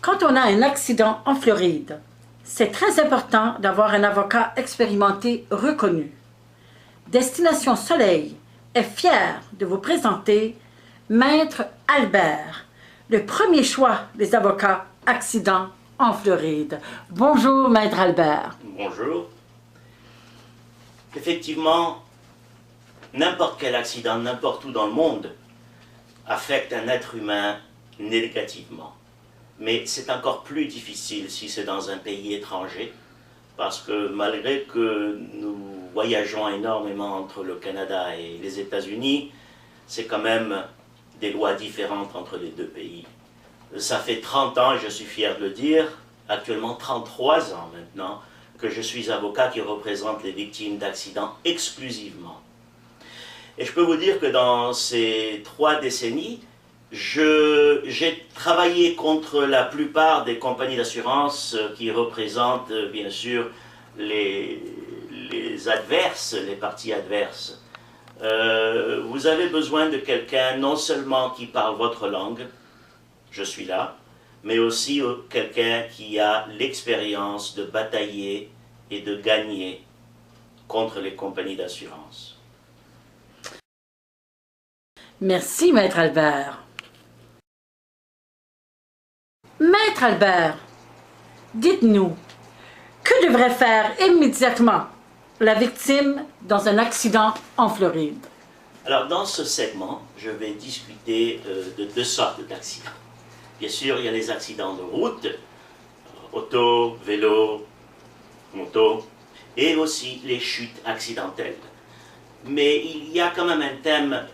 Quand on a un accident en Floride, c'est très important d'avoir un avocat expérimenté reconnu. Destination Soleil est fière de vous présenter Maître Albert, le premier choix des avocats accidents en Floride. Bonjour, Maître Albert. Bonjour. Effectivement, n'importe quel accident, n'importe où dans le monde, affecte un être humain négativement. Mais c'est encore plus difficile si c'est dans un pays étranger, parce que malgré que nous voyageons énormément entre le Canada et les États-Unis, c'est quand même des lois différentes entre les deux pays. Ça fait 30 ans, et je suis fier de le dire, actuellement 33 ans maintenant, que je suis avocat qui représente les victimes d'accidents exclusivement. Et je peux vous dire que dans ces 3 décennies, j'ai travaillé contre la plupart des compagnies d'assurance qui représentent bien sûr les adverses, les parties adverses. Vous avez besoin de quelqu'un non seulement qui parle votre langue, je suis là, mais aussi quelqu'un qui a l'expérience de batailler et de gagner contre les compagnies d'assurance. Merci, Maître Albert. Maître Albert, dites-nous, que devrait faire immédiatement la victime dans un accident en Floride? Alors, dans ce segment, je vais discuter de 2 sortes d'accidents. Bien sûr, il y a les accidents de route, auto, vélo, moto, et aussi les chutes accidentelles. Mais il y a quand même un thème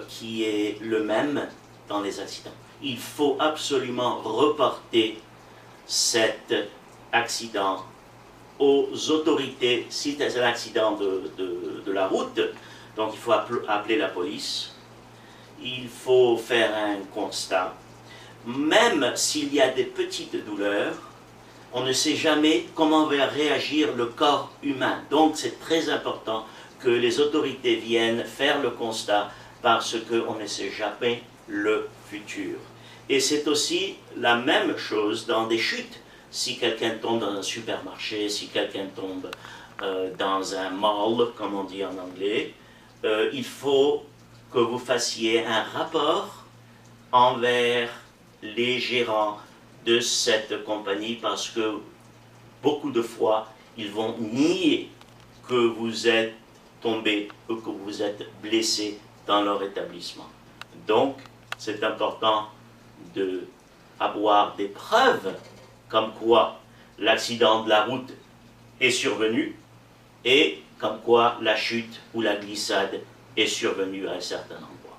qui est le même dans les accidents. Il faut absolument reporter cet accident aux autorités si c'est un accident de la route. Donc il faut appeler la police, il faut faire un constat. Même s'il y a des petites douleurs, on ne sait jamais comment va réagir le corps humain. Donc c'est très important que les autorités viennent faire le constat parce qu'on ne sait jamais le futur. Et c'est aussi la même chose dans des chutes. Si quelqu'un tombe dans un supermarché, si quelqu'un tombe dans un mall, comme on dit en anglais, il faut que vous fassiez un rapport envers les gérants de cette compagnie parce que beaucoup de fois, ils vont nier que vous êtes tombé ou que vous êtes blessé dans leur établissement. Donc, c'est important d'avoir des preuves comme quoi l'accident de la route est survenu et comme quoi la chute ou la glissade est survenue à un certain endroit.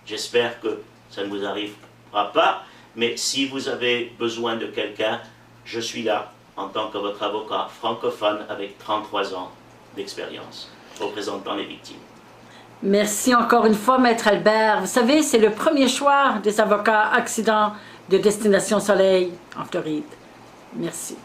J'espère que ça ne vous arrivera pas, mais si vous avez besoin de quelqu'un, je suis là en tant que votre avocat francophone avec 33 ans d'expérience, représentant les victimes. Merci encore une fois, Maître Albert. Vous savez, c'est le premier choix des avocats accidents de Destination Soleil en Floride. Merci.